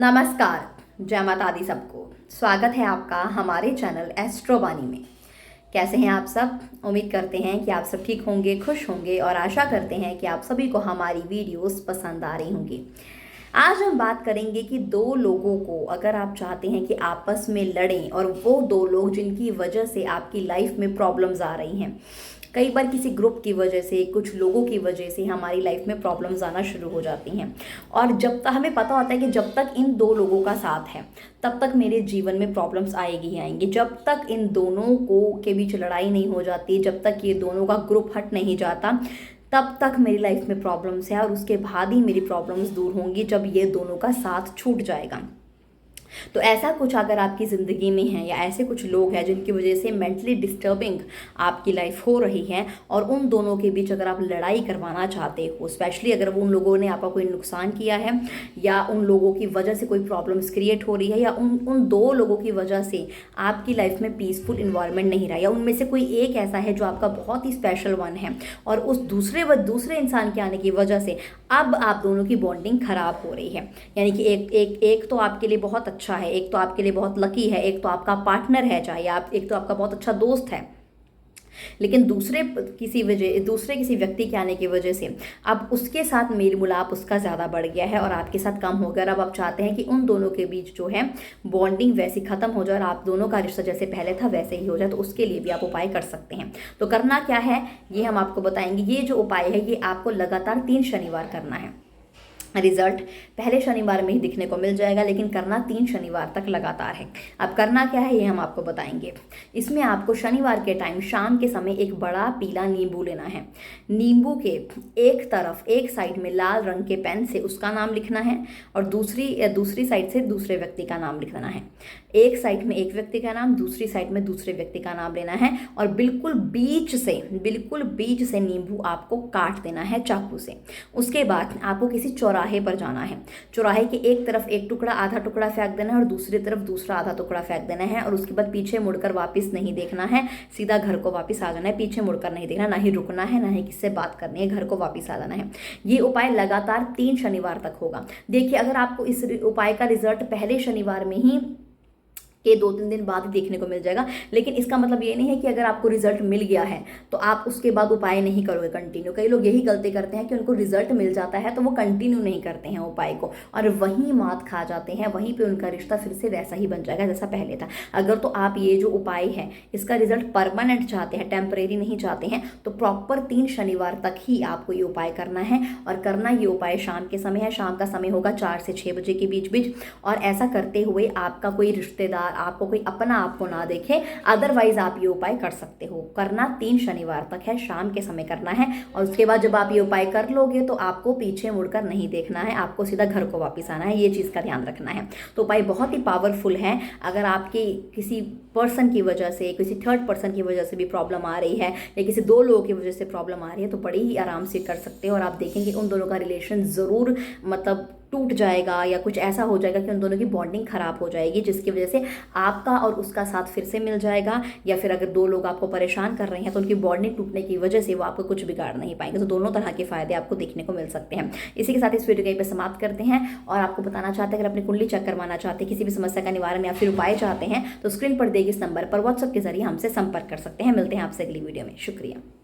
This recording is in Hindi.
नमस्कार। जय माता दी सबको। स्वागत है आपका हमारे चैनल एस्ट्रोबानी में। कैसे हैं आप सब? उम्मीद करते हैं कि आप सब ठीक होंगे, खुश होंगे और आशा करते हैं कि आप सभी को हमारी वीडियोस पसंद आ रही होंगी। आज हम बात करेंगे कि दो लोगों को अगर आप चाहते हैं कि आपस में लड़ें और वो दो लोग जिनकी वजह से आपकी लाइफ में प्रॉब्लम्स आ रही हैं, कई बार किसी ग्रुप की वजह से, कुछ लोगों की वजह से हमारी लाइफ में प्रॉब्लम्स आना शुरू हो जाती हैं। और जब तक हमें पता होता है कि जब तक इन दो लोगों का साथ है तब तक मेरे जीवन में प्रॉब्लम्स आएगी ही आएंगी। जब तक इन दोनों को के बीच लड़ाई नहीं हो जाती, जब तक ये दोनों का ग्रुप हट नहीं जाता, तब तक मेरी लाइफ में प्रॉब्लम्स है और उसके बाद ही मेरी प्रॉब्लम्स दूर होंगी जब ये दोनों का साथ छूट जाएगा। तो ऐसा कुछ अगर आपकी ज़िंदगी में है या ऐसे कुछ लोग हैं जिनकी वजह से मेंटली डिस्टर्बिंग आपकी लाइफ हो रही है और उन दोनों के बीच अगर आप लड़ाई करवाना चाहते हो, स्पेशली अगर उन लोगों ने आपका कोई नुकसान किया है या उन लोगों की वजह से कोई प्रॉब्लम्स क्रिएट हो रही है या उन दो लोगों की वजह से आपकी लाइफ में पीसफुल इन्वायरमेंट नहीं रहा या उनमें से कोई एक ऐसा है जो आपका बहुत ही स्पेशल वन है और उस दूसरे इंसान के आने की वजह से अब आप दोनों की बॉन्डिंग खराब हो रही है। यानी कि एक तो आपके लिए बहुत अच्छा है, एक तो आपके लिए बहुत लकी है, एक तो आपका पार्टनर है, चाहे आप एक तो आपका बहुत अच्छा दोस्त है, लेकिन दूसरे किसी व्यक्ति के आने की वजह से अब उसके साथ मेल मिलाप उसका ज़्यादा बढ़ गया है और आपके साथ कम हो गया। अब आप चाहते हैं कि उन दोनों के बीच जो है बॉन्डिंग वैसी ख़त्म हो जाए और आप दोनों का रिश्ता जैसे पहले था वैसे ही हो जाए। तो उसके लिए भी आप उपाय कर सकते हैं। तो करना क्या है ये हम आपको बताएंगे। ये जो उपाय है ये आपको लगातार 3 शनिवार करना है। रिजल्ट पहले शनिवार में ही दिखने को मिल जाएगा, लेकिन करना 3 शनिवार तक लगातार है। अब करना क्या है ये हम आपको बताएंगे। इसमें आपको शनिवार के टाइम शाम के समय एक बड़ा पीला नींबू लेना है। नींबू के एक साइड में लाल रंग के पेन से उसका नाम लिखना है और दूसरी साइड से दूसरे व्यक्ति का नाम लिखना है। एक साइड में एक व्यक्ति का नाम, दूसरी साइड में दूसरे व्यक्ति का नाम लेना है और बिल्कुल बीच से नींबू आपको काट देना है चाकू से। उसके बाद आपको किसी चौराहे पर जाना है। चौराहे के एक तरफ एक टुकड़ा, आधा टुकड़ा फेंक देना है और दूसरी तरफ दूसरा आधा टुकड़ा फेंक देना है और उसके बाद पीछे मुड़कर वापस नहीं देखना है, सीधा घर को वापस आ जाना है। पीछे मुड़कर नहीं देखना, ना ही रुकना है, ना ही किससे बात करनी है, घर को वापस आ जाना है। ये उपाय लगातार 3 शनिवार तक होगा। देखिए, अगर आपको इस उपाय का रिजल्ट पहले शनिवार में ही के 2-3 दिन बाद ही देखने को मिल जाएगा, लेकिन इसका मतलब ये नहीं है कि अगर आपको रिजल्ट मिल गया है तो आप उसके बाद उपाय नहीं करोगे कंटिन्यू। कई लोग यही गलती करते हैं कि उनको रिजल्ट मिल जाता है तो वो कंटिन्यू नहीं करते हैं उपाय को और वहीं मात खा जाते हैं, वहीं पे उनका रिश्ता फिर से वैसा ही बन जाएगा जैसा पहले था। अगर तो आप ये जो उपाय है इसका रिजल्ट परमानेंट चाहते हैं, टेम्परेरी नहीं चाहते हैं, तो प्रॉपर 3 शनिवार तक ही आपको ये उपाय करना है। और करना ये उपाय शाम के समय है। शाम का समय होगा 4 से 6 बजे के बीच और ऐसा करते हुए आपका कोई रिश्तेदार, आपको कोई अपना आपको ना देखे, अदरवाइज आप ये उपाय कर सकते हो। करना 3 शनिवार तक है, शाम के समय करना है और उसके बाद जब आप ये उपाय कर लोगे तो आपको पीछे मुड़कर नहीं देखना है, आपको सीधा घर को वापस आना है। ये चीज़ का ध्यान रखना है। तो उपाय बहुत ही पावरफुल है। अगर आपके किसी पर्सन की वजह से, किसी थर्ड पर्सन की वजह से भी प्रॉब्लम आ रही है या किसी 2 लोगों की वजह से प्रॉब्लम आ रही है तो बड़ी ही आराम से कर सकते हो और आप देखेंगे उन दोनों का रिलेशन ज़रूर टूट जाएगा या कुछ ऐसा हो जाएगा कि उन दोनों की बॉन्डिंग खराब हो जाएगी, जिसकी वजह से आपका और उसका साथ फिर से मिल जाएगा। या फिर अगर 2 लोग आपको परेशान कर रहे हैं तो उनकी बॉन्डिंग टूटने की वजह से वो आपको कुछ बिगाड़ नहीं पाएंगे। तो दोनों तरह के फायदे आपको देखने को मिल सकते हैं। इसी के साथ इस वीडियो को यहीं पे समाप्त करते हैं और आपको बताना चाहते हैं, अगर अपनी कुंडली चेक करवाना चाहते हैं, किसी भी समस्या का निवारण या फिर उपाय चाहते हैं तो स्क्रीन पर दिए गए इस नंबर पर व्हाट्सएप के जरिए हमसे संपर्क कर सकते हैं। मिलते हैं आपसे अगली वीडियो में। शुक्रिया।